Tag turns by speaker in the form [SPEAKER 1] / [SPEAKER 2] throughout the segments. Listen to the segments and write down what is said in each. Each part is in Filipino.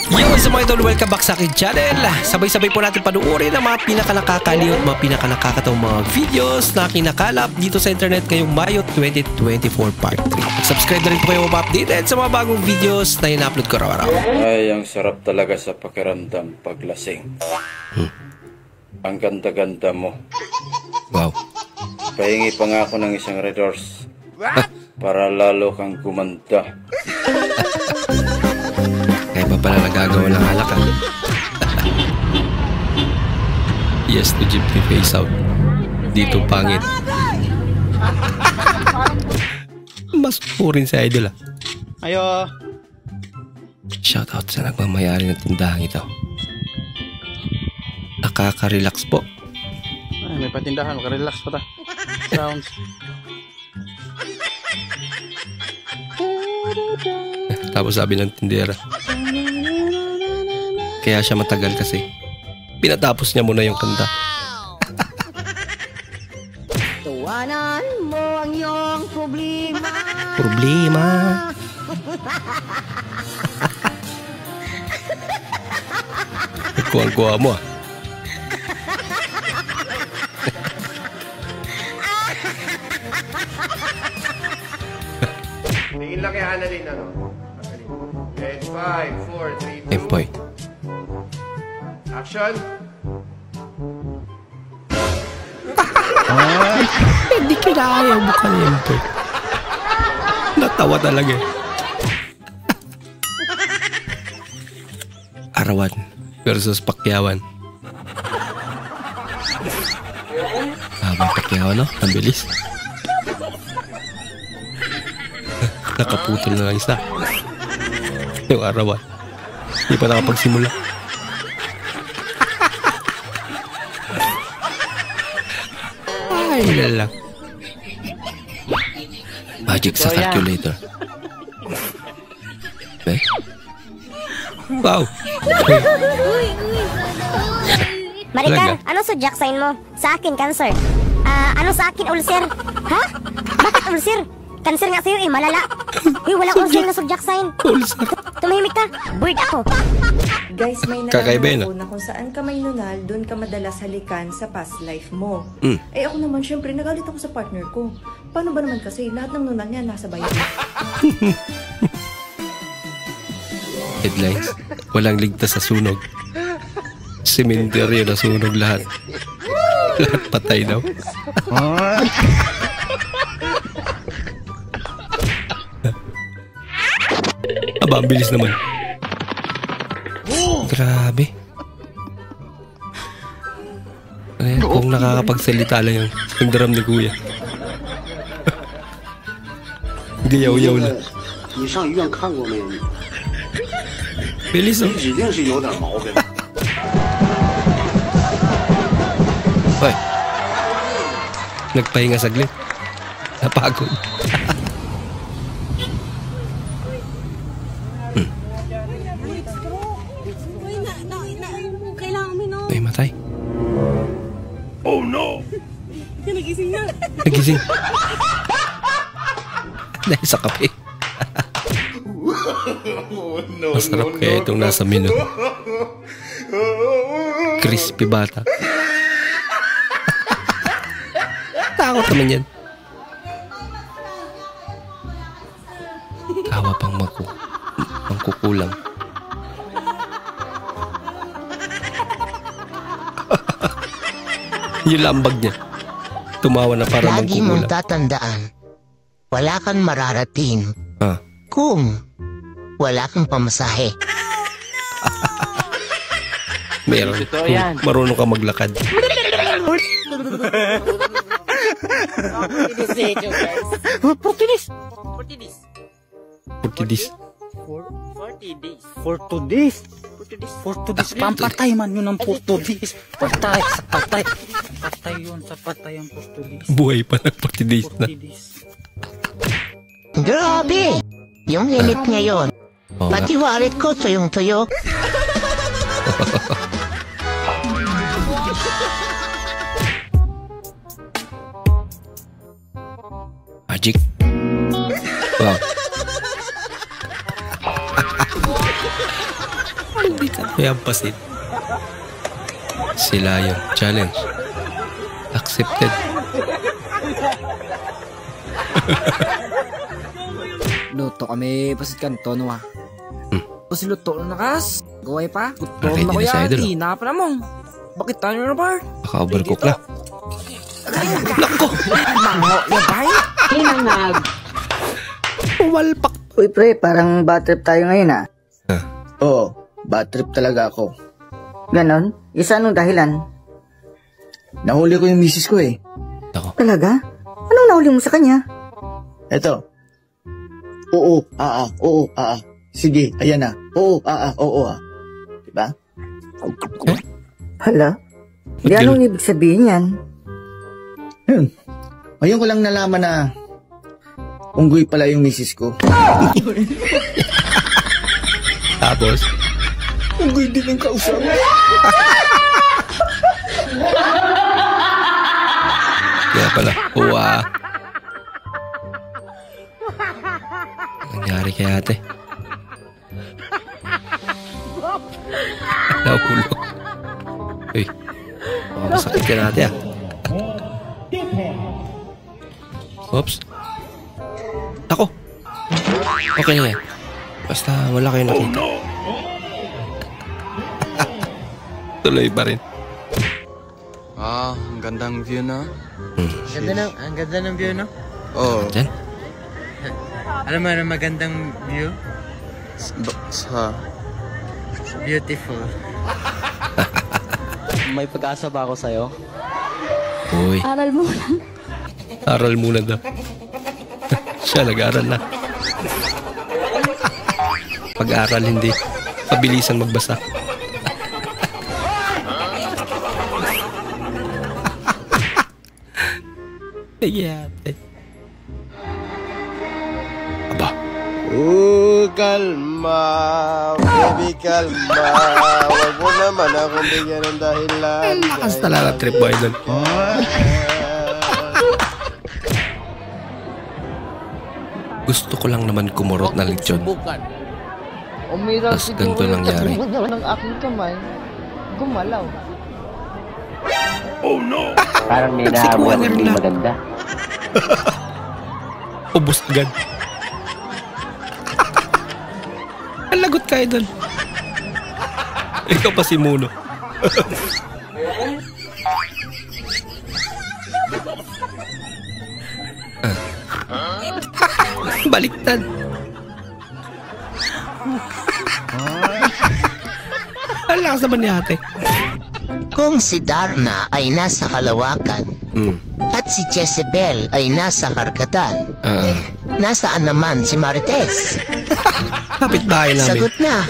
[SPEAKER 1] Yo, sa mga idol, welcome back sa akin channel. Sabay-sabay po natin panuorin ang mga pinaka-nakakaliw at mga pinaka-nakakatawang mga videos na kinakalap dito sa internet ngayong Mayo 2024 Part 3. Subscribe na rin po kayo ma-updated sa mga bagong videos na ina-upload ko araw-araw.
[SPEAKER 2] Ay, ang sarap talaga sa pakiramdam paglasing. Ang ganda-ganda mo.
[SPEAKER 1] Wow.
[SPEAKER 2] Pahingi pa nga ako ng isang Red Horse para lalo kang gumanda.
[SPEAKER 1] Kaya pa pala nagagawa ng alak ha? Yes to jeepney face out. Dito pangit. Mas purin si Idol ha.
[SPEAKER 3] Ayo.
[SPEAKER 1] Shoutout sa nagmamayari ng tindahan ito. Nakaka-relax po.
[SPEAKER 3] Ay, may patindahan, makarelax pa ta. Sounds.
[SPEAKER 1] Tapos sabi ng tindera, kaya siya matagal kasi pinatapos niya muna yung kanta.
[SPEAKER 4] Tuwanan mo ang iyong problema.
[SPEAKER 1] Problema. Kuha-kuha mo ah.
[SPEAKER 5] Tingin lang kay Annalyn, ano? And 5, 4, 3, 2,
[SPEAKER 1] Empoy.
[SPEAKER 5] action!
[SPEAKER 1] Hindi kinaya mo ka ni Empoy. Natawa talaga eh. Arawan versus Pakyawan. Habang Pakyawan, no? Ang bilis. Nakaputol na lang isa. Yung Arawan. Hindi pa nakapagsimula. Ay, lalang. Magic sa calculator. Okay. Wow.
[SPEAKER 4] Maricar, ano sa jack sign mo? Sa akin, cancer. Ano sa akin, ulcer? Ha? Bakit ulcer? Cancer nga sa'yo eh, malala. Uy, wala ulcer na sa jack sign. Tumahimik ka. Bird ako.
[SPEAKER 6] Guys, may
[SPEAKER 1] Kakaiba
[SPEAKER 6] nalaman ako na kung saan ka may nunal, doon ka madalas halikan sa past life mo. Eh ako naman, syempre, nagalit ako sa partner ko. Paano ba naman kasi lahat ng nunal niya nasa bayan?
[SPEAKER 1] Headlines. Walang ligtas sa sunog. Sementeryo na sunog lahat. Lahat patay daw. Aba, ang bilis naman. Grabe. Ay, kung nakakapagsalita lang yung drum ni Kuya. Gayaw-yaw na.
[SPEAKER 7] 你上医院看过没有？
[SPEAKER 1] Bilis oh.
[SPEAKER 7] 指定是有点毛病。
[SPEAKER 1] Hoy. Nagpahinga saglit. Napagod. May matay.
[SPEAKER 5] Oh no!
[SPEAKER 1] Nagising. Dahil sa kape. Masarap kaya itong nasa menu. Crispy bata. Takot naman yan. Tawa pang mangkukulang. Yung lambag niya. Tumawa na para
[SPEAKER 8] Lagi mong
[SPEAKER 1] mangkukulang.
[SPEAKER 8] tatandaan, wala kang mararating
[SPEAKER 1] Ah.
[SPEAKER 8] kung wala kang pamasahe.
[SPEAKER 1] Meron. Kung marunong ka maglakad. Portidis.
[SPEAKER 3] 40 days. Pampatay man yun ang 40 days. Patay. Patay yun sa patay ang 40 days.
[SPEAKER 1] Buhay pa ng portidis na.
[SPEAKER 3] 40 days.
[SPEAKER 8] Grabe! Yung init ngayon,
[SPEAKER 1] Oo nga.
[SPEAKER 8] pati warit ko tuyong-tuyo.
[SPEAKER 1] Magic. Wow. Balikan mo yung pasit. Sila yun. Challenge. Accepted.
[SPEAKER 3] Luto kami pasit kanto no ah. Kasi luto na nakas. Gaway pa. Putol
[SPEAKER 1] Okay,
[SPEAKER 3] na ko
[SPEAKER 1] di na sa
[SPEAKER 3] yan.
[SPEAKER 1] idol, oh.
[SPEAKER 3] Ina pa na mo. Bakit tayo na bar?
[SPEAKER 1] Baka overcook na. Nako!
[SPEAKER 3] Mango ya bay.
[SPEAKER 9] Hinangag.
[SPEAKER 1] Umalpak.
[SPEAKER 10] Uy pre, parang bad trip tayo ngayon ah.
[SPEAKER 1] Huh?
[SPEAKER 10] Oo, bad trip talaga ako. Ganon? Isa anong dahilan? Nahuli ko yung misis ko eh.
[SPEAKER 1] Nako.
[SPEAKER 10] Talaga? Anong nahuli mo sa kanya? Eto. Oo, oo, sige, ayan na. Oo, diba? Hala? Di anong ibig sabihin yan? Ngayon ko lang nalaman na unggoy pala yung misis ko.
[SPEAKER 1] Tapos?
[SPEAKER 10] Unggoy din ang kausap.
[SPEAKER 1] Kaya pala. Uwa. Nangyari kay ate. Nahulog. Uy. Baka masakit ka natin ah. Oops. Ako. Okay na yan. Basta wala kayo nakita. Tuloy pa rin.
[SPEAKER 11] Ang gandang view na.
[SPEAKER 3] Ang ganda ng view no?
[SPEAKER 11] Oh.
[SPEAKER 1] Diyan?
[SPEAKER 3] Alam mo na magandang view?
[SPEAKER 11] Sa...
[SPEAKER 3] Beautiful.
[SPEAKER 9] May pag-asa ba ako sa'yo?
[SPEAKER 1] Uy.
[SPEAKER 4] Aral mo lang.
[SPEAKER 1] Aral muna daw. Siya nag-aral na. Pag-aral hindi. Pabilisan magbasa. Nagyate. Aba.
[SPEAKER 11] Kalma, baby, kalma. Huwag mo naman akong bigyan ng dahilan.
[SPEAKER 1] Lakas talaga trip boy doon. Gusto ko lang naman kumurot na lechon. Tapos ganito nangyari.
[SPEAKER 10] Ng aking kamay, gumalaw.
[SPEAKER 1] Oh no!
[SPEAKER 9] Parang may nahabuan ng hindi maganda.
[SPEAKER 1] Ubus agad. Ang lagot kayo doon. Ikaw pa si Muno. Baliktad. Ang lakas naman ni ate.
[SPEAKER 8] Kung si Darna ay nasa kalawakan at si Jezebel ay nasa karagatan, nasaan naman si Marites?
[SPEAKER 1] Kapit bahay namin.
[SPEAKER 8] Sagot na.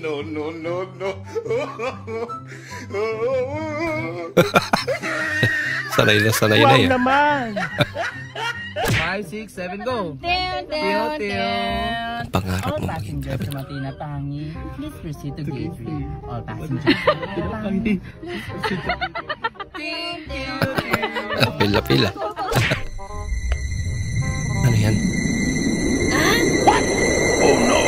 [SPEAKER 11] No.
[SPEAKER 1] Sanay na yan.
[SPEAKER 3] naman! 5, 6, 7, go!
[SPEAKER 1] Ang pangarap mo maging
[SPEAKER 3] Passengers sa Matina Tangi, please proceed to gate 3. All passengers sa Matina Tangi.
[SPEAKER 1] Pila. Ano yan? Oh no!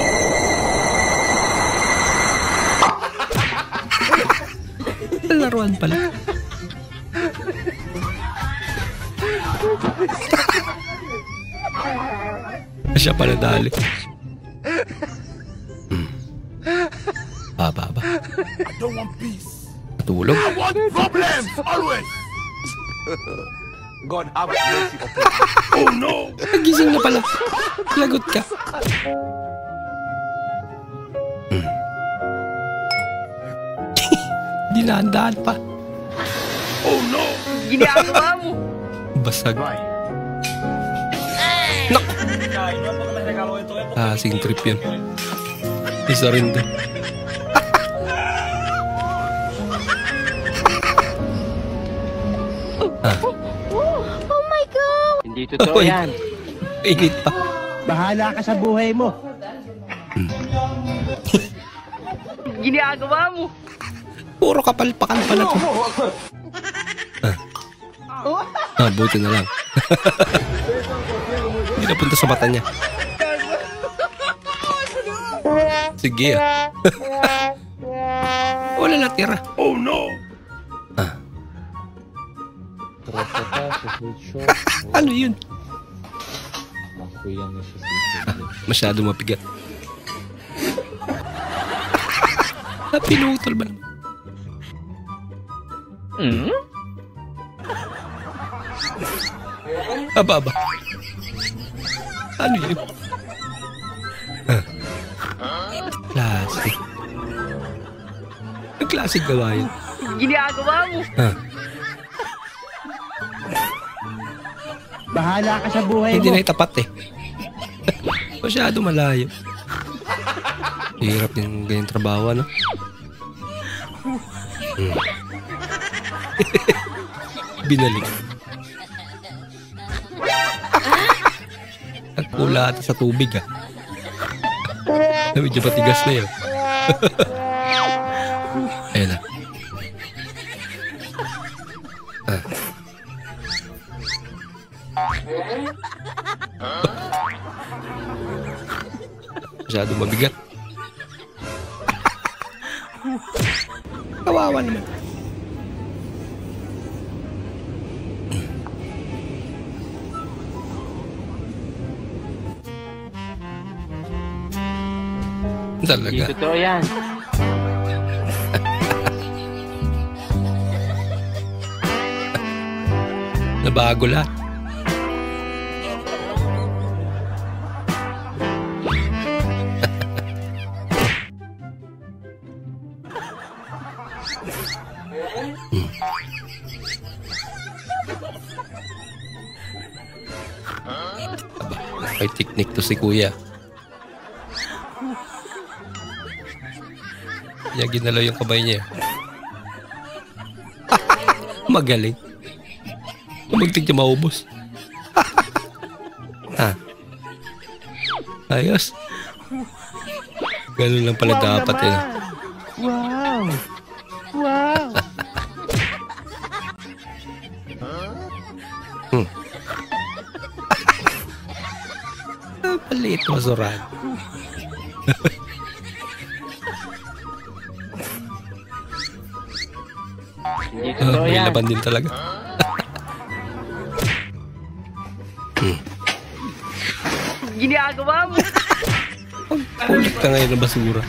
[SPEAKER 1] Laruan pala. Siya pala dali. Ba.
[SPEAKER 11] I don't want peace.
[SPEAKER 1] Natulog.
[SPEAKER 11] I want problems, always. God have mercy upon me. Oh no!
[SPEAKER 1] Nagising na pala. Lagot ka. Dinaan pa.
[SPEAKER 11] Oh no!
[SPEAKER 3] Ginagawa mo!
[SPEAKER 1] Basag. Naku! Kasing trip yun. Isa rin din.
[SPEAKER 4] Oh my God!
[SPEAKER 9] Hindi totoo
[SPEAKER 1] Oy.
[SPEAKER 9] yan.
[SPEAKER 1] Init pa.
[SPEAKER 3] Bahala ka sa buhay mo. Ginagawa mo!
[SPEAKER 1] Puro kapalpakan pala to. Buti na lang. Hindi napunta sa mata niya. Sige wala natira.
[SPEAKER 2] Oh no!
[SPEAKER 1] Ano yun? Masyado mapigat. Pinutol ba naman? Aba. Ano yun? Classic. Ang classic gawa yun.
[SPEAKER 12] Ginagawa mo. Bahala ka sa buhay
[SPEAKER 1] Hindi
[SPEAKER 12] mo.
[SPEAKER 1] na itapat eh. Masyado malayo. Hirap yung ganyan trabaho, ano? Binalik. Nagpula ata sa tubig, ah. Medyo patigas na yun. Ayan na. Masyado mabigat. Kawawa naman. Talaga.
[SPEAKER 9] Hindi totoo yan.
[SPEAKER 1] Nabago lahat. May technique to si kuya. Kaya ginalaw yung kamay niya. Magaling. Muntik niya maubos. Ayos. Ganun lang pala dapat yun.
[SPEAKER 12] Wow!
[SPEAKER 1] Maliit masuran. May laban din talaga.
[SPEAKER 12] Ginagawa mo.
[SPEAKER 1] Kulit ka ngayon ng basura.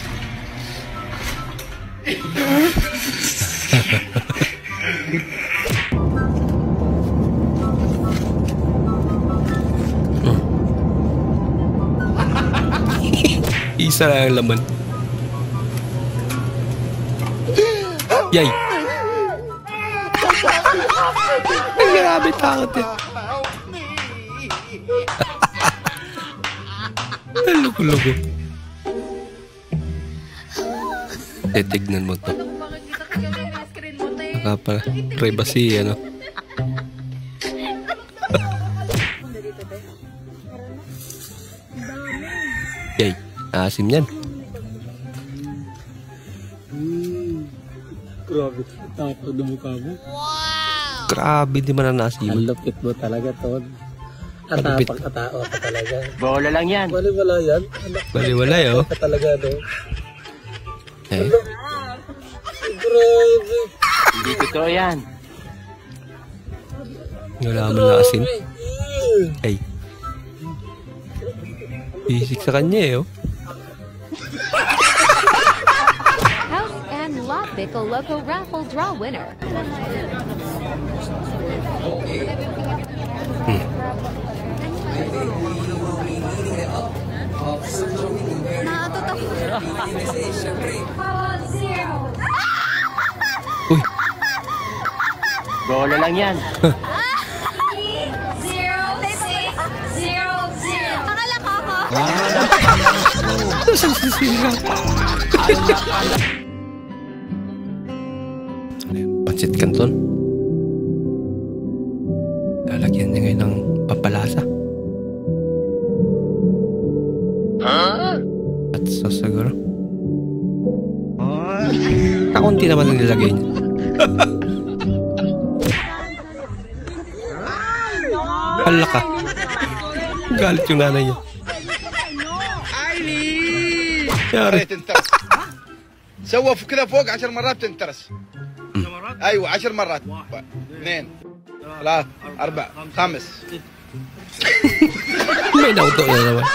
[SPEAKER 1] Isa lang ang laman. Yay! Ay, grabe takot eh. Loko-loko. Tignan mo to. Nakapa privacy, ano? Yay! Asim yan.
[SPEAKER 3] Grabe, tapos na mukha mo.
[SPEAKER 1] Grabe, di man na nasim.
[SPEAKER 3] Ang lupit mo talaga, Ton. Atapang katao ka talaga.
[SPEAKER 9] Bola lang yan.
[SPEAKER 3] Baliwala yan.
[SPEAKER 1] Baliwala yun.
[SPEAKER 3] Ka talaga, no?
[SPEAKER 1] Eh?
[SPEAKER 3] Grabe.
[SPEAKER 9] Hindi totoo yan.
[SPEAKER 1] Wala mo na asin. Ay. Basic sa kanya eh, oh.
[SPEAKER 13] House and Lot Pickle Loco Raffle Draw winner.
[SPEAKER 1] Uy.
[SPEAKER 9] Bola lang yan.
[SPEAKER 13] Akala ko ako.
[SPEAKER 1] Nasaan si Sira? Pancit Canton. Lalagyan niya ngayon ng pampalasa. At sauce siguro. Kakunti naman ang nilagay niya. Hala ka. Galit yung nanay niya. يا
[SPEAKER 14] تنترس. سوى كذا فوق 10 مرات تنترس. ايوه 10 مرات. 2 3 4 5.
[SPEAKER 1] May nauto na naman.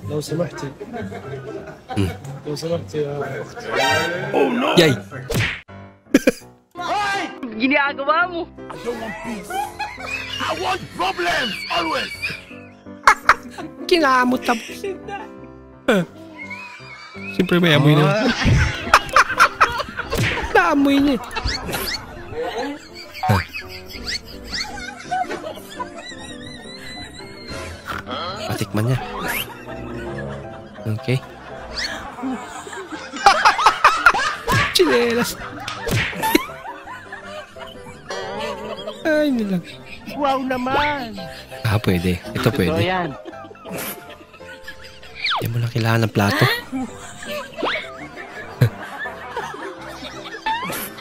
[SPEAKER 15] لو سمحتي لو سمحتي يا
[SPEAKER 1] Oh no! Yay!
[SPEAKER 12] Ginagawa mo!
[SPEAKER 14] I want problems always.
[SPEAKER 1] Kinamot na. Siyempre may amoy na. Naamoy niya. Patikman niya. Okay. Chinelas. Ay, nilang.
[SPEAKER 12] Wow naman!
[SPEAKER 1] Pwede. Ito pwede.
[SPEAKER 9] yan.
[SPEAKER 1] Hindi mo lang kailangan ng plato.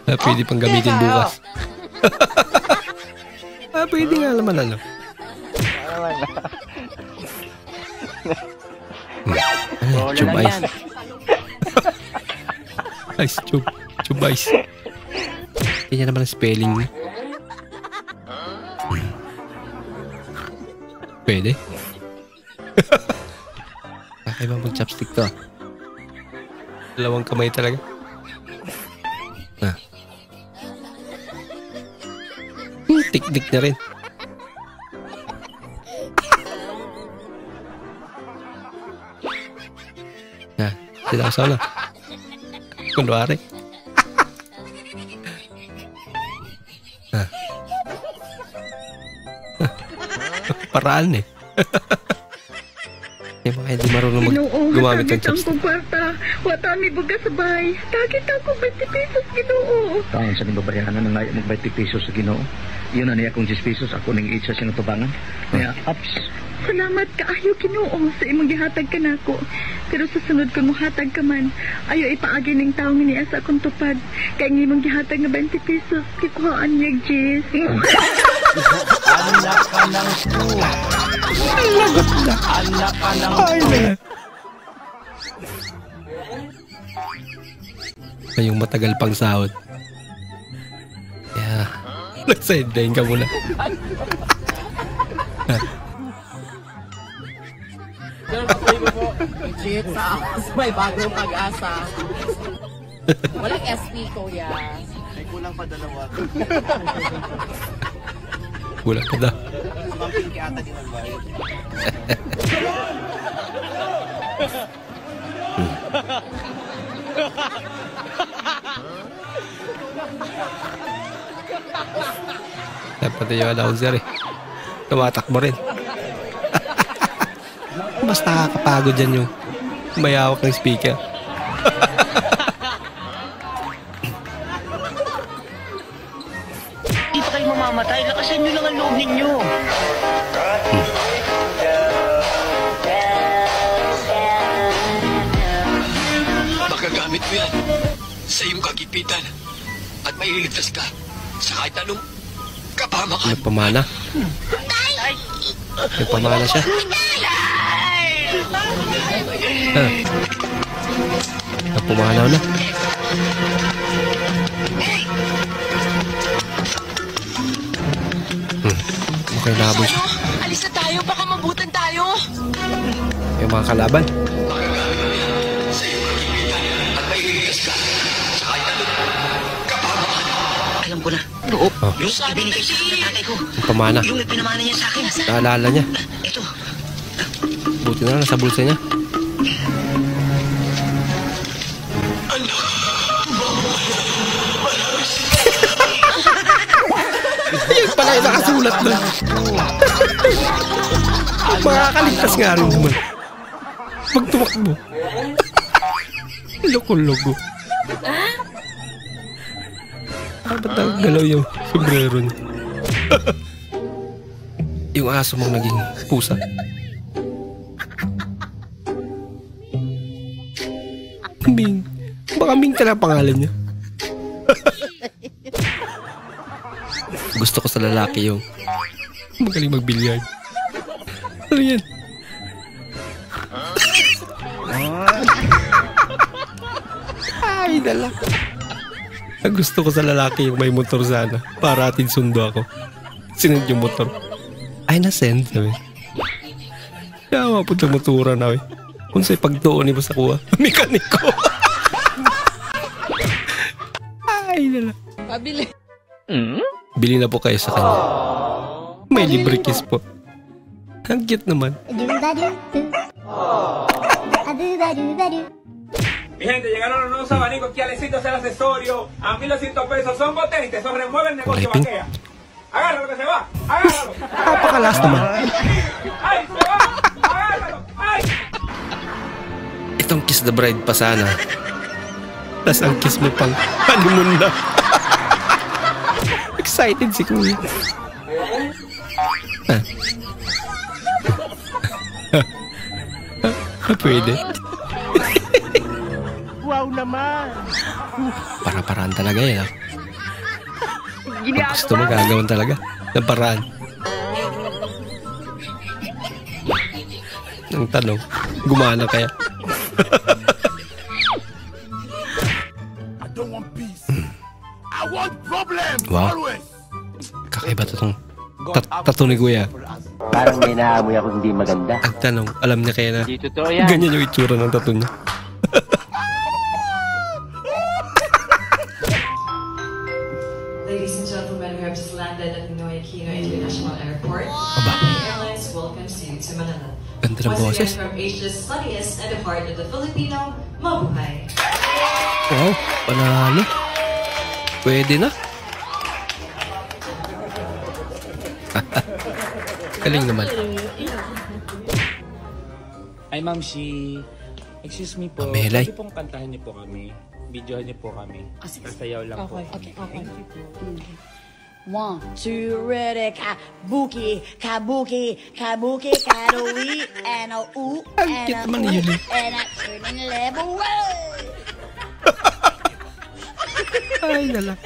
[SPEAKER 1] Pwede pang gamitin bukas. Pwede nga naman ano. Chub ice. Ice chub. Chub ice. Ganyan naman ang spelling niya. Pwede. Kaya ba mag-chopstick to? Dalawang kamay talaga. Tik-tik na rin. Sila sana. Kunwari. Paraan eh. Yung mga hindi marunong gumamit ng chopstick.
[SPEAKER 16] Kwarta, wata mi buga sa bahay. Takit ako 20 pesos Ginoo.
[SPEAKER 17] Taon sa nang babayaran na nga mag 20 pesos sa Ginoo. Yun na niya kung 10 pesos ako nang itsa siya ng tubangan. Kaya ups.
[SPEAKER 16] Salamat kaayo Ginoo sa imong gihatag kanako. Pero sa sunod ko mo hatag ka man, ayo ipaagi ning taong niya sa akong tupad. Kaya imong gihatag nga 20 pesos, kikuhaan niya, Jess.
[SPEAKER 12] Anak ka ng po.
[SPEAKER 1] Lagot na.
[SPEAKER 12] Anak ka ng
[SPEAKER 1] po. Yung matagal pang sahod. Kaya, nag-sideline ka muna.
[SPEAKER 18] Legit sa may bagong pag-asa. Walang SP, kuya.
[SPEAKER 11] Ay, kulang pa dalawa.
[SPEAKER 1] Kulang pa daw.
[SPEAKER 11] Sumamping ki ata di magbayad.
[SPEAKER 1] Dapat yung announcer eh. Tumatakbo rin. Mas nakakapagod dyan yung may hawak ng speaker.
[SPEAKER 17] Di pa kayo mamamatay. Lakasan nyo lang ang loob ninyo.
[SPEAKER 19] Magagamit mo yan sa iyong kagipitan at mailigtas ka sa kahit anong kapamakan.
[SPEAKER 1] May pamana. May pamana siya. Pumanaw na. Okay, nabol siya.
[SPEAKER 18] Alis na tayo, baka mabutan tayo.
[SPEAKER 1] Yung mga kalaban.
[SPEAKER 17] Alam ko na.
[SPEAKER 1] Oh.
[SPEAKER 17] Yung ibinigay sa akin ng tatay ko.
[SPEAKER 1] Yung pamana.
[SPEAKER 17] Yung pinamana niya sa akin.
[SPEAKER 1] Naalala niya.
[SPEAKER 17] Ito.
[SPEAKER 1] Buti na nasa bulsa niya. Yung pala yung nakasulat doon. Makakaligtas nga rin naman. Magtumakbo. Loko-loko. Ba't galaw yung sombrero niya? Yung aso mong naging pusa. Ming. Baka Ming talaga pangalan niya. Gusto ko sa lalaki yung magaling mag-bilyard. Ano yan? Ay, dala. Ang gusto ko sa lalaki yung may motor sana. Para atin sundo ako. Sinend yung motor. Ay, nasend. Sabi. Kaya mapunta motora na. Kung sa'y pagtuon ni ba sa kuha. Mekaniko. Ay, dala.
[SPEAKER 18] Pabili.
[SPEAKER 1] Bili na po kayo sa kanya. May libre kiss po. Ang cute naman.
[SPEAKER 20] Mi gente, llegaron los nuevos abanicos aquí al éxito el accesorio. A 1,200 pesos. Son potentes, son remueven el negocio vaquea. Agárralo que se va. Agárralo.
[SPEAKER 1] Napakalas naman.
[SPEAKER 20] Ay, se va. Agárralo. Ay.
[SPEAKER 1] Itong kiss the bride pa sana. Tapos ang kiss mo pang honeymoon na. Excited si kuya. Pwede.
[SPEAKER 12] Wow naman.
[SPEAKER 1] Para-paraan talaga yan. Kung gusto mo gagawin talaga. Ng paraan. Ang tanong, gumana kaya?
[SPEAKER 19] I don't want peace. I want problems.
[SPEAKER 1] Wow. Kakaiba itong tattoo ni kuya.
[SPEAKER 9] Parang may naamoy ako hindi maganda.
[SPEAKER 1] Ang tanong, alam niya kaya na
[SPEAKER 9] totoo yan.
[SPEAKER 1] ganyan yung itsura ng tattoo niya.
[SPEAKER 21] Ladies and gentlemen, we have just landed at Ninoy Aquino International Airport.
[SPEAKER 1] Aba.
[SPEAKER 21] Airlines welcomes you to Manila.
[SPEAKER 1] Ganda ng
[SPEAKER 21] Once
[SPEAKER 1] boses.
[SPEAKER 21] again from Asia's funniest and the heart of the Filipino, mabuhay.
[SPEAKER 1] Wow, panalo. Pwede na. Galing naman.
[SPEAKER 3] Ay, Ma'am Shi. Excuse me po.
[SPEAKER 1] Amelay.
[SPEAKER 3] Pwede pong kantahan niyo po kami. Videohan niyo po kami. Sasayaw lang po.
[SPEAKER 18] Okay. 1, 2, ready, kabuki, kabuki, kabuki, kadowi, and a ooh, and a ooh, and a turning level way.
[SPEAKER 1] Ay, dala.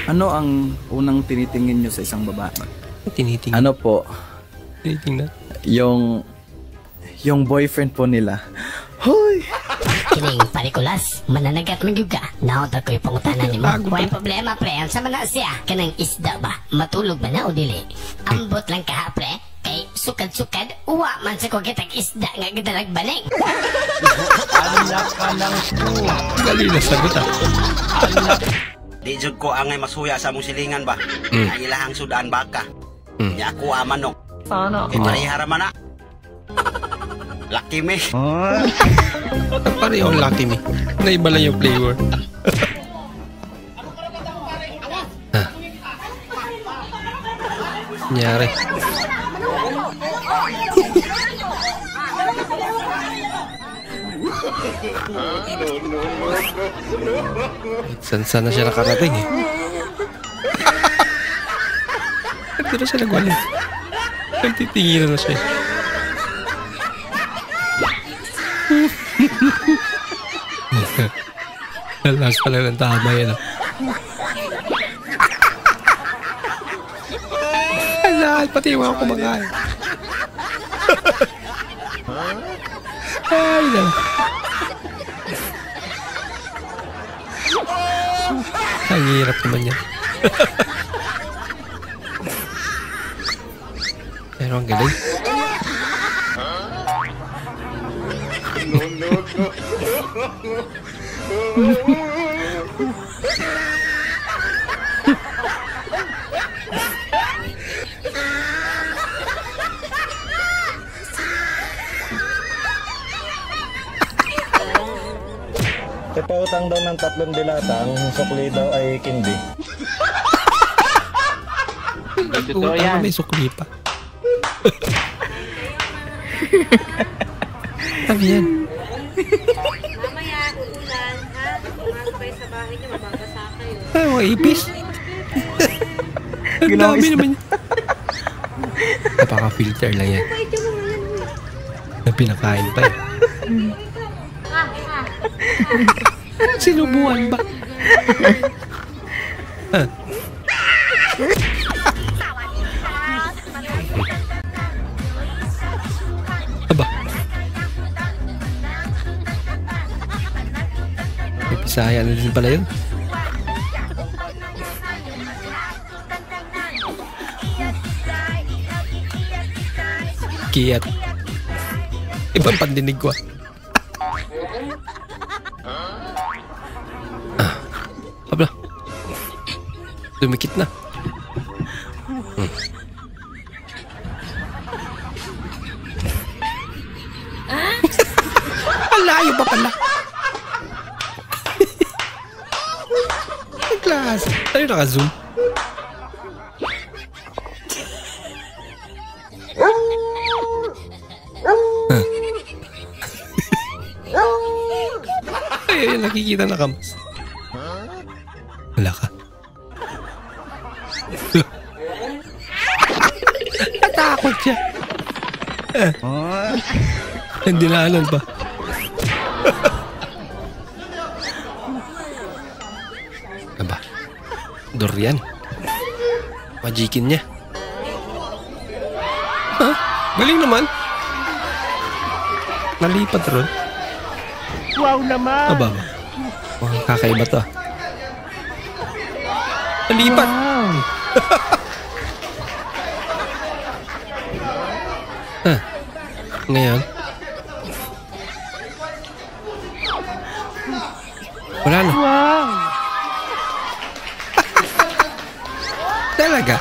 [SPEAKER 3] Ano ang unang tinitingin niyo sa isang babae?
[SPEAKER 1] Tinitingin?
[SPEAKER 3] Ano po?
[SPEAKER 1] Tinitingnan?
[SPEAKER 3] Yung boyfriend po nila. Hoy!
[SPEAKER 22] Kining parikulas, mananagat magyuga. Naotar ko yung pangutanan ni mo. Huwag problema, pre. Ang sama na siya. Kanang isda ba? Matulog ba na o dili? Ambot lang ka, pre. Kay sukad-sukad, uwa man sa kogitag isda nga gadalag baling.
[SPEAKER 12] Anak ka ng
[SPEAKER 1] Gali na sagot ah.
[SPEAKER 23] Di jud ko angay masuya sa mong silingan ba? Ang ilahang sudan baka. Nya ako amanok.
[SPEAKER 12] Sana.
[SPEAKER 23] Parihara man na. Lucky me.
[SPEAKER 1] Parehong lucky me. Naiba lang yung flavor. Nyari. Saan na siya nakarating eh. Hindi na siya nagwala. Nagtitinginan na siya. Lalas pala ng tama yan ah. Lahat pati yung mga kumakain. Ay na. Ang hirap naman yan. Pero ang galing.
[SPEAKER 24] Ipautang daw ng 3 dilata, ang sukli daw ay kindi.
[SPEAKER 1] Totoo yan. May sukli pa. Ano yan?
[SPEAKER 25] Mamaya, uulan, ha? Pumasok kayo sa bahay niyo, mababasa kayo.
[SPEAKER 1] Ay, mga ipis. Ang dami naman yan. Napaka-filter lang yan. Na pinakain pa eh. Sinubuan ba? Aba. Bisaya na din pala yun. Kiyat. Ibang pandinig ko. Abla. Dumikit na. Layo pa pala. Class. Tayo naka-zoom. Ay, nakikita na kams. Wala ka. Natakot siya. Hindi na alam pa. Aba, durian. Majikin niya. Ha? Galing naman. Nalipat ron.
[SPEAKER 12] Wow naman.
[SPEAKER 1] Aba, kakaiba to. Nalipat. Ngayon. Wala na.
[SPEAKER 12] Wow.
[SPEAKER 1] Talaga.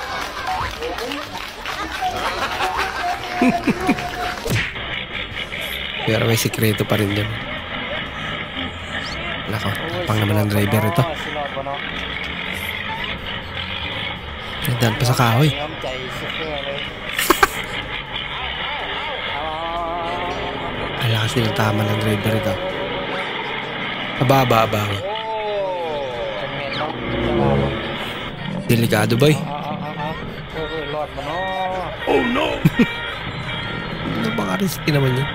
[SPEAKER 1] Pero may sikreto pa rin yan. Wala ko. Tapang naman ang driver ito. Nagdaan pa sa kahoy. Ala kasi ng tama ng driver ito. Aba. Delikado ba eh? Oh no! Napaka-risky naman yun.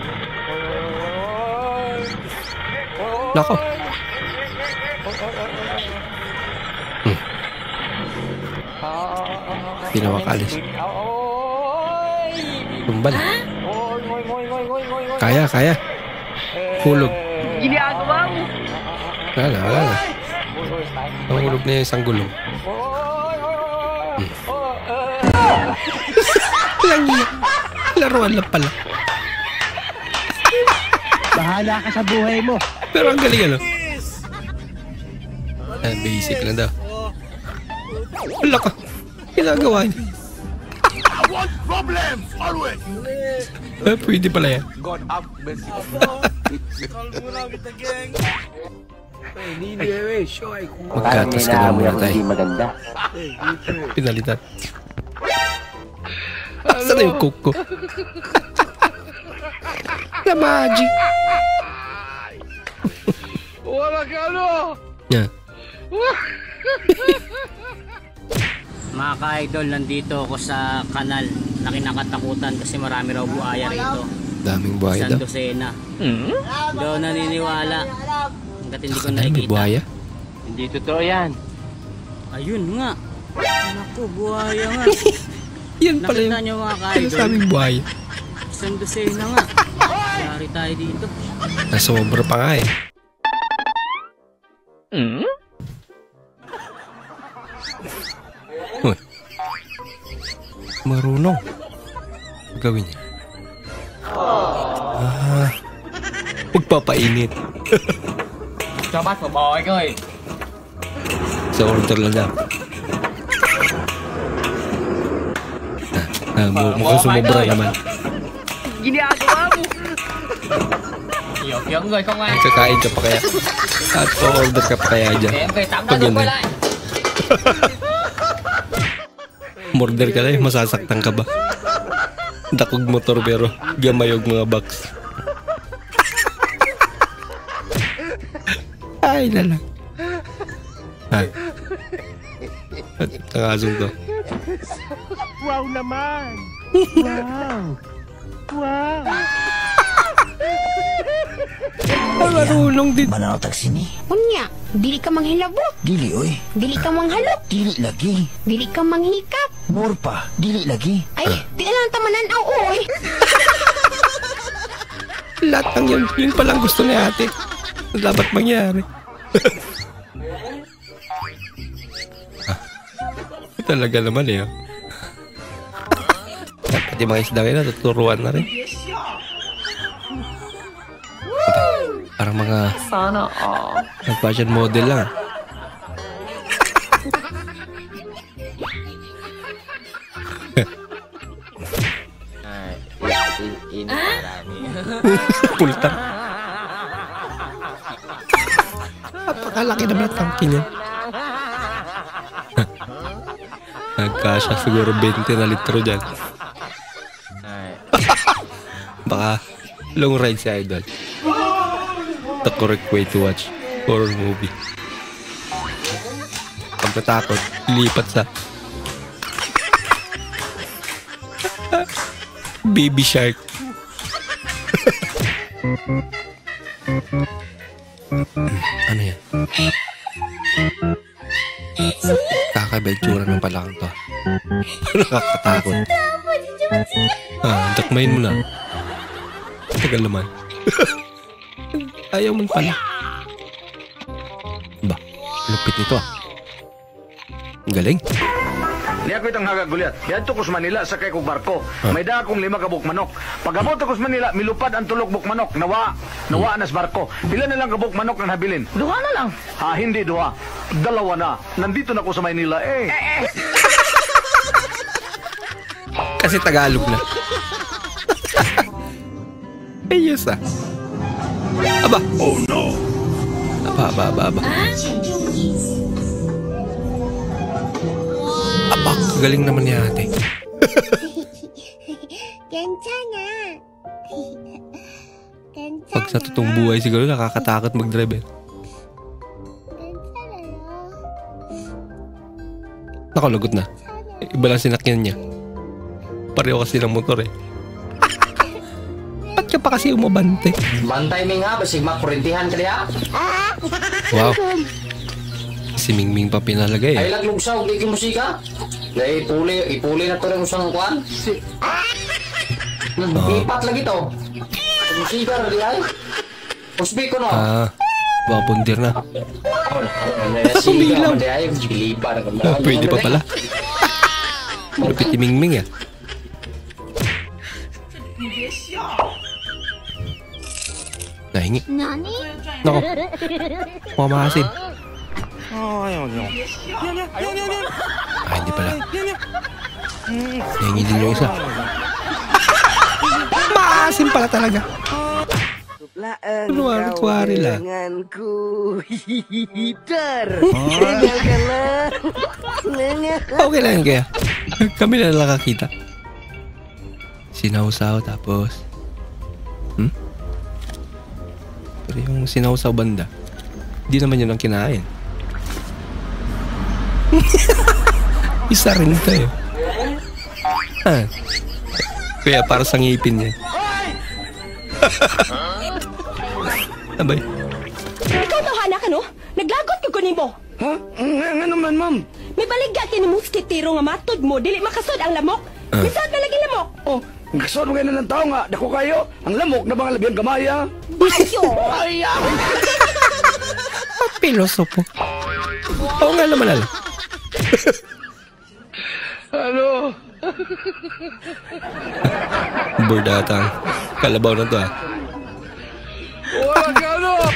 [SPEAKER 1] Nako. Hindi na makalis. Tumbal. Kaya. Hulog.
[SPEAKER 12] Ginagawa mo.
[SPEAKER 1] Wala na. Nahulog na yung isang gulong. Langi. Laruan lang pala.
[SPEAKER 12] Bahala ka sa buhay mo.
[SPEAKER 1] Pero ang galing ano? Basic lang daw. Wala ka. Ginagawa niya.
[SPEAKER 12] I want problems always.
[SPEAKER 1] Pwede pala yan.
[SPEAKER 12] God up, mercy.
[SPEAKER 1] Magkatas ka na muna tayo.
[SPEAKER 9] Maganda.
[SPEAKER 1] Pinalitan. Saan na yung coke ko? Na magic.
[SPEAKER 12] Wala ka ano?
[SPEAKER 1] Yeah.
[SPEAKER 3] Mga ka-idol, nandito ako sa kanal na kinakatakutan kasi marami raw buhaya rito.
[SPEAKER 1] Daming buhaya daw.
[SPEAKER 3] Isang dosena. Daw naniniwala. Hanggat hindi ko
[SPEAKER 1] May
[SPEAKER 3] nakikita.
[SPEAKER 1] buhaya?
[SPEAKER 12] Hindi totoo yan.
[SPEAKER 3] Ayun nga. Naku, buhaya nga.
[SPEAKER 1] Yan pala
[SPEAKER 3] Nakita
[SPEAKER 1] yung
[SPEAKER 3] nyo mga ka-idol.
[SPEAKER 1] sinasabing buhaya.
[SPEAKER 3] Isang dosena nga. Yari tayo dito.
[SPEAKER 1] Nasobra pa nga eh. Uy. Marunong. Gawin niya. Magpapainit.
[SPEAKER 12] Cho bác vào bò anh ơi.
[SPEAKER 1] Sa order lang daw. Mukhang sumobra naman.
[SPEAKER 12] Ginagawa mo. Yung người không ai.
[SPEAKER 1] Kakain ka pa kaya? At order ka pa kaya dyan? Pag yun eh. Murder ka na eh, masasaktan ka ba? Dakog motor pero gamayog mga box. Ay na lang. Ay. At tangasong to.
[SPEAKER 12] Wow naman. Wow. Wow.
[SPEAKER 1] Marunong din.
[SPEAKER 5] Mananotag sini.
[SPEAKER 6] Unya, dili ka manghilabot.
[SPEAKER 5] Dili oy.
[SPEAKER 6] Dili ka manghalok.
[SPEAKER 5] Dili lagi.
[SPEAKER 6] Dili ka manghikap.
[SPEAKER 5] More pa. Dili lagi.
[SPEAKER 6] Ay, di lang tamanan aw oy.
[SPEAKER 1] Lahat ng yun palang gusto ni ate. Dapat mangyari. Talaga naman eh. Pati mga isda kayo natuturuan na rin. Parang mga fashion model lang. Pulta. Napakalaki naman ang tangki niya. Nagkasya siguro 20 na litro dyan. Baka long ride si Idol. The correct way to watch horror movie. Pag natakot, lipat sa Baby Shark. Ano yan? Kakabentura ng palakang to. Nakakatakot. Dakmayin mo na. Tagal naman. Ayaw mo pala. Ba, lupit nito ah. Ang galing.
[SPEAKER 17] Niya ko itang hagagulyat. Yadto ko sa Manila sa kay kong barko. May da akong 5 ka bukmanok. Pag-abot ko sa Manila, milupad ang 3 bukmanok. Nawa nas barko. Pila na lang ka bukmanok na nabilin? 2 na lang. Hindi 2. 2 na. Nandito na ko sa Manila eh.
[SPEAKER 1] Kasi Tagalog na. Ayos ah. Aba. Oh no. Aba. Aba, galing naman ni ate. Pag sa totoong buhay siguro nakakatakot mag-drive eh. Nakalagot na. Iba lang sinakyan niya. Pareho kasi ng motor eh. Ba't ka pa kasi umabante?
[SPEAKER 2] Bantay mi nga, basig makurintihan ka diya.
[SPEAKER 1] Wow. Si Mingming pa pinalagay eh.
[SPEAKER 2] Ay laglugsaw, di musika. Dahil ipuli na to rin usang kuhan. Ipat lagi to. Musika na diya eh. Usbi ko no.
[SPEAKER 1] Baka pundir na.
[SPEAKER 2] Umilaw.
[SPEAKER 1] Pwede pa pala. Lupit ni Mingming eh. Nahingi. Nako. Mamahasin. Hindi pala. Nahingi din yung isa. Maasim pala talaga. Tuwari lang. Okay lang kaya. Kami na nakakita. Sinausaw tapos pero yung sinausaw banda di naman yun ang kinain. Isa rin ito eh. Kaya para sa ngipin niya. Abay.
[SPEAKER 6] Ikaw tawhana ka no? Naglagot ka kunin mo.
[SPEAKER 14] Ha? Nga naman ma'am.
[SPEAKER 6] May baligya ni muskitero nga matod mo. Dili makasod ang lamok. Misod na lagi lamok.
[SPEAKER 14] Oh, kasod mo kayo na ng tao nga. Dako kayo. Ang lamok na mga labihan kamaya.
[SPEAKER 6] Bayo!
[SPEAKER 1] Pilosopo. Oo nga naman ala.
[SPEAKER 14] Ano?
[SPEAKER 1] Burdata. Kalabaw na to ah.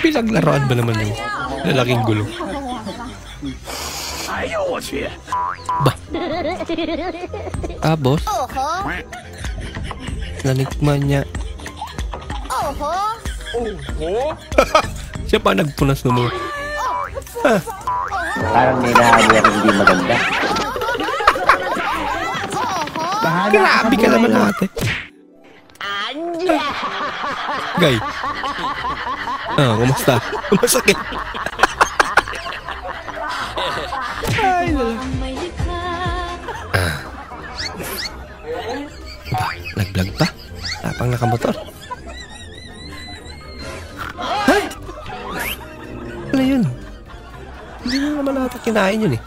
[SPEAKER 1] Pinaglaruan ba naman yung lalaking gulo?
[SPEAKER 14] Ayaw siya.
[SPEAKER 1] Ba? Boss? Nanikman niya. Siya pa nagpunas ng mga.
[SPEAKER 9] Parang may naamoy ako hindi maganda.
[SPEAKER 1] Grabe ka naman ate. Gay. Kumusta? Masakit. Ay, nag-vlog pa? Tapang nakamotor. Ay! Ano yun? Hindi na naman natin kinain yun eh.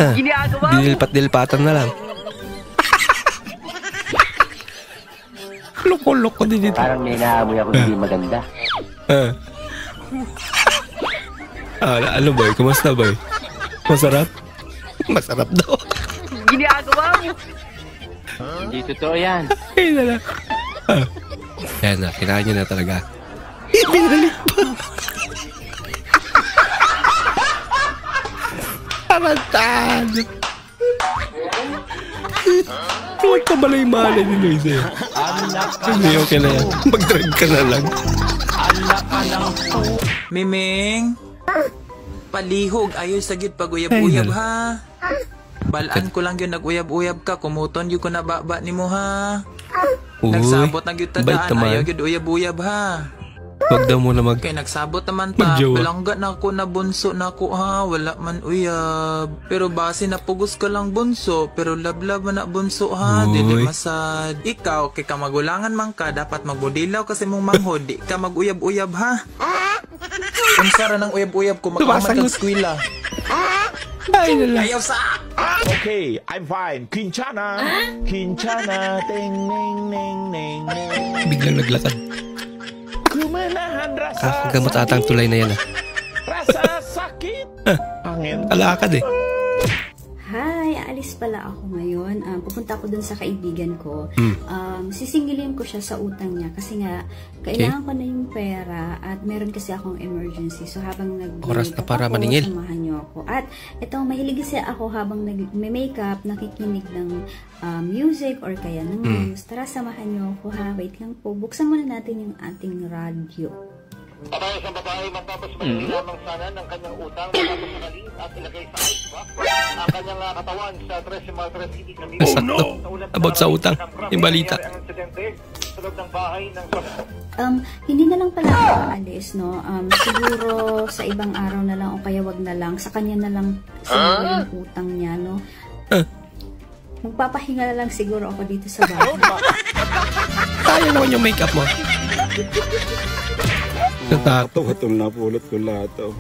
[SPEAKER 1] Dinilpat-dilpatan na lang. Loko-loko din dito.
[SPEAKER 9] Parang may naamoy ako hindi maganda.
[SPEAKER 1] Ano boy? Kumusta boy? Masarap? Masarap daw.
[SPEAKER 12] Ginagawa mo.
[SPEAKER 9] Hindi totoo yan.
[SPEAKER 1] Ay na lang. Yan na, kinain nyo na talaga. Binalik pa. Tarantado. Huwag ka malay-malay ni Luis eh. Hindi, okay na yan. Mag-drag ka na lang.
[SPEAKER 4] Miming, palihog ayo sagid pag uyab-uyab ha. Balaan ko lang yun nag-uyab-uyab ka, kumuton yun ko na baba ni mo ha. Nagsabot na yun tadaan, ayaw yun uyab-uyab ha.
[SPEAKER 1] Wag daw muna
[SPEAKER 4] Kaya nagsabot naman ta, balangga na ako na bunso na ako ha, wala man uyab. Pero base na pugos ka lang bunso, pero lablab man na bunso ha, dili masad. Ikaw, kay ka magulangan man ka, dapat magbudilaw kasi mong manghod, di ka mag-uyab-uyab ha. Kung sara ng uyab-uyab ko, magkamat ang skwila. Ayaw sa...
[SPEAKER 7] Okay, I'm fine. Kinchana. Kinchana. Ting, ning, ning, ning, ning.
[SPEAKER 1] Biglang naglakad.
[SPEAKER 7] Kumanahan rasa.
[SPEAKER 1] Kagamot atang tulay na yan ah.
[SPEAKER 7] Rasa sakit. Angin.
[SPEAKER 1] Alakad eh.
[SPEAKER 8] Hi, aalis pala ako ngayon. Pupunta ako dun sa kaibigan ko. Sisingilin ko siya sa utang niya kasi nga kailangan ko na yung pera at meron kasi akong emergency. So habang
[SPEAKER 1] oras na para maningil.
[SPEAKER 8] Samahan niyo ako. At ito, mahilig kasi ako habang nag-makeup, nakikinig ng music or kaya ng news. Tara, samahan niyo ako ha. Wait lang po. Buksan muna natin yung ating radio.
[SPEAKER 10] Patay sa babae matapos mahingi lamang sana ng kanyang utang matapos nakaling at ilagay sa ice box ang kanyang katawan sa 13 City Camino.
[SPEAKER 1] About sa utang, yung balita.
[SPEAKER 8] Hindi na lang pala ako aalis, no? Siguro sa ibang araw na lang o kaya wag na lang. Sa kanya na lang siguro yung utang niya, no? Magpapahinga na lang siguro ako dito sa bahay.
[SPEAKER 1] Kaya naman yung makeup mo.
[SPEAKER 24] Katong napulot ko lahat oh.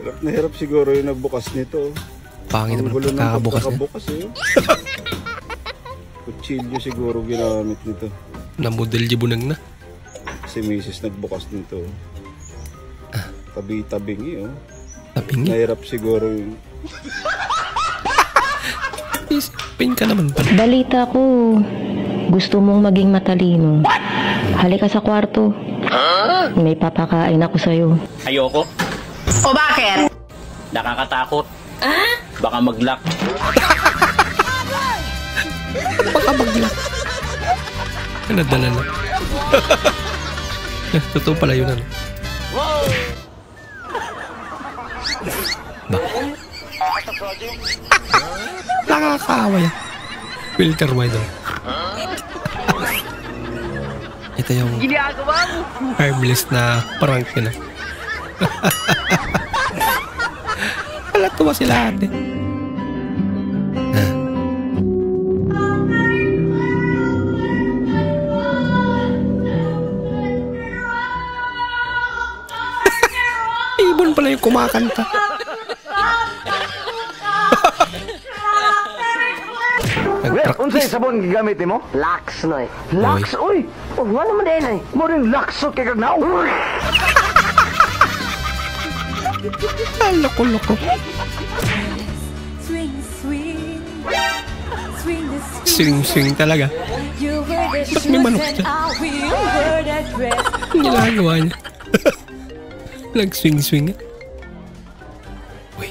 [SPEAKER 24] Hirap na hirap siguro yung nagbukas nito.
[SPEAKER 1] Pangit naman
[SPEAKER 24] pagkakabukas eh. Kutsilyo siguro ginamit nito.
[SPEAKER 1] Namodel jibunang na.
[SPEAKER 24] Si Mrs. nagbukas nito. Tabi-tabingi oh.
[SPEAKER 1] Tabingi?
[SPEAKER 24] Nahirap siguro yung...
[SPEAKER 1] Isipin ka naman pala.
[SPEAKER 13] Balita ko, gusto mong maging matalino. Halika sa kwarto. May papakain ako sa'yo.
[SPEAKER 26] Ayoko.
[SPEAKER 10] O bakit?
[SPEAKER 26] Nakakatakot. Baka mag-lock.
[SPEAKER 1] Baka mag-lock. Nadala na. Totoo pala yun ano. Nakakawa yan. Filter mo ito. Ito yung harmless na prank yun. Wala tuwa sila ate. Ibon pala yung kumakanta.
[SPEAKER 17] Unsay sabon gigamit nimo?
[SPEAKER 10] Lux noy.
[SPEAKER 17] Lux, oy.
[SPEAKER 10] Oh, wala man din ay.
[SPEAKER 17] Mo ring Lux so kay kagnaw.
[SPEAKER 1] Loko-loko. Swing talaga. Ba't may manok siya? Ang ginagawa niya. Nag-swing. Uy.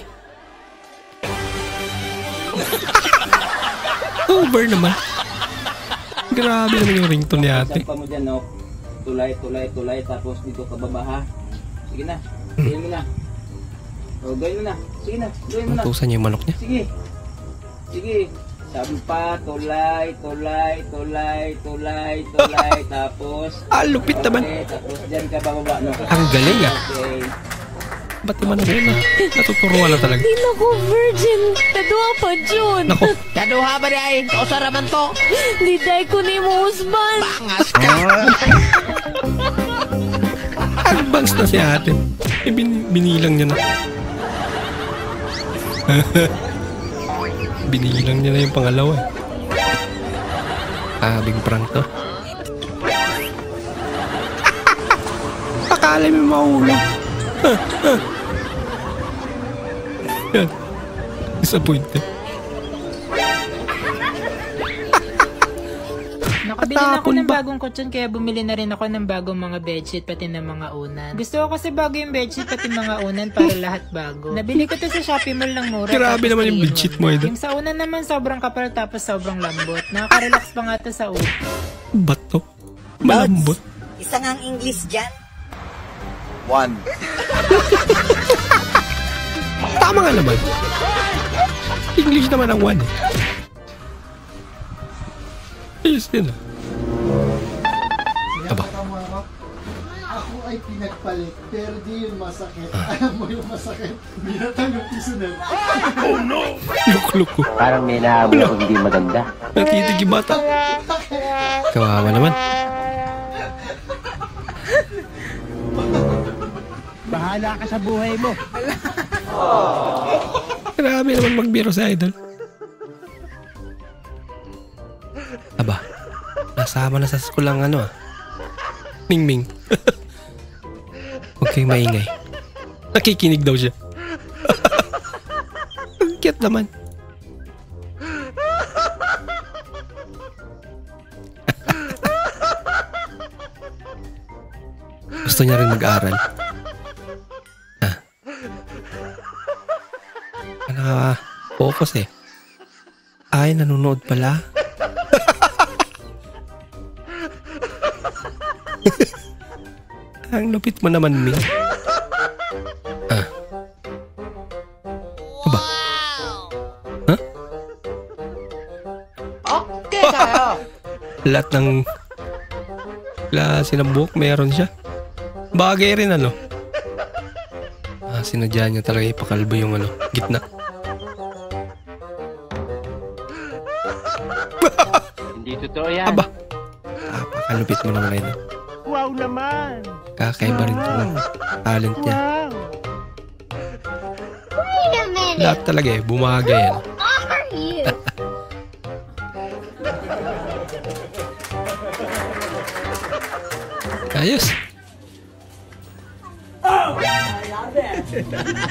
[SPEAKER 1] Over naman. Grabe naman yung ringtone ni ate.
[SPEAKER 26] Sampa mo dyan, no? Tulay, tapos dito ka baba, ha? Sige na, gawin mo na. O, gawin mo na. Sige na, gawin mo na.
[SPEAKER 1] Tusan niya yung manok niya.
[SPEAKER 26] Sige. Sampa, tulay, tapos...
[SPEAKER 1] lupit naman.
[SPEAKER 26] Tapos dyan ka bababa, no?
[SPEAKER 1] Ang galing, ah. Okay. Ba't yung manok yun, ah? Natuturuan na talaga.
[SPEAKER 6] Hindi na ko virgin. Kaduha pa, Jun.
[SPEAKER 1] Nako.
[SPEAKER 10] Kaduha ba di ay? Kausaraman to.
[SPEAKER 6] Liday ko ni mo, Usman.
[SPEAKER 10] Bangas ka.
[SPEAKER 1] Advance na si ate. Binilang niya na. Binilang niya na yung pangalawa. Big prank to. Akala mo mahulog. Yan. Disappointed.
[SPEAKER 11] Nakabili na ako ng bagong kutsyon kaya bumili na rin ako ng bagong mga bedsheet pati ng mga unan. Gusto ko kasi bago yung bedsheet pati mga unan para lahat bago. Nabili ko to sa Shopee Mall ng mura.
[SPEAKER 1] Grabe naman yung bedsheet mo ito.
[SPEAKER 11] Yung sa unan naman sobrang kapal tapos sobrang lambot. Nakaka-relax pa nga to sa ulo.
[SPEAKER 1] Ba't to? Malambot.
[SPEAKER 15] Isa nga ang English dyan.
[SPEAKER 14] 1.
[SPEAKER 1] Tama nga naman. English naman ang 1 eh. Ayos din ah. Aba.
[SPEAKER 16] Ako ay pinagpalit, pero di yun masakit. Alam mo yung masakit, binatang yung piso na.
[SPEAKER 1] Oh no! Luk-luk ko.
[SPEAKER 9] Parang may naamoy ako hindi maganda.
[SPEAKER 1] Natitig yung bata. Kawawa naman.
[SPEAKER 16] Bahala ka sa buhay mo.
[SPEAKER 1] Grabe naman magbiro sa idol. Aba, nasama na sa school ang ano ah. Ming-ming. Huwag kayong maingay. Nakikinig daw siya. Ang cute naman. Gusto niya rin mag-aral. Nakaka-focus eh. Ay, nanonood pala. Ang lupit mo naman, Ming. Aba? Huh?
[SPEAKER 15] Okay tayo.
[SPEAKER 1] Lahat ng klase ng buhok meron siya. Bagay rin ano. Sinadya niya talaga ipakalbo yung ano, gitna.
[SPEAKER 9] Hindi totoo yan.
[SPEAKER 1] Aba. Pakalupit mo naman ito.
[SPEAKER 16] Wow naman!
[SPEAKER 1] Kakaiba rin ito ng talent niya.
[SPEAKER 16] Wow!
[SPEAKER 22] Wait a minute!
[SPEAKER 1] Lahat talaga eh, bumagay yan.
[SPEAKER 22] Are you?
[SPEAKER 1] Ayos.
[SPEAKER 16] Oh! I love it!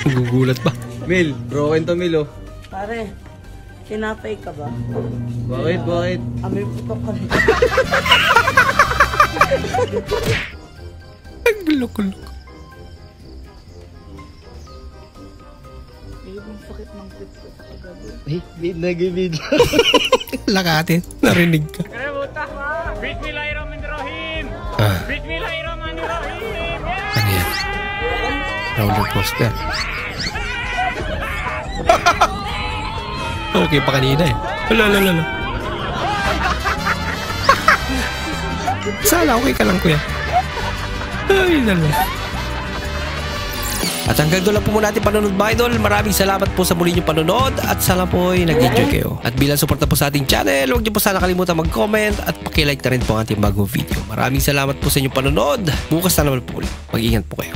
[SPEAKER 1] Gugulat ba?
[SPEAKER 26] Mil, broken to Mil oh.
[SPEAKER 15] Pare, kinapay ka ba?
[SPEAKER 26] Bakit? Bakit?
[SPEAKER 15] Amoy putok ka rin.
[SPEAKER 1] Ang gulo-gulo.
[SPEAKER 15] Yung sakit ng pit ko sa kagabi.
[SPEAKER 26] Ay, nag-video.
[SPEAKER 1] Lakatin, narinig ka.
[SPEAKER 19] Bismillahirrahmanirrahim. Bismillahirrahmanirrahim.
[SPEAKER 1] Ano yan? Roller coaster. Okay pa kanina eh. Lala. Sana okay ka lang kuya. Ay, dalawa. At hanggang doon lang po muna natin panonood mga idol. Maraming salamat po sa muli niyong panonood at sana po ay nag-enjoy kayo. At bilang suporta po sa ating channel, huwag niyo po sana kalimutan mag-comment at pakilike na rin po ang ating bagong video. Maraming salamat po sa inyong panonood. Bukas na naman po ulit. Mag-ingat po kayo.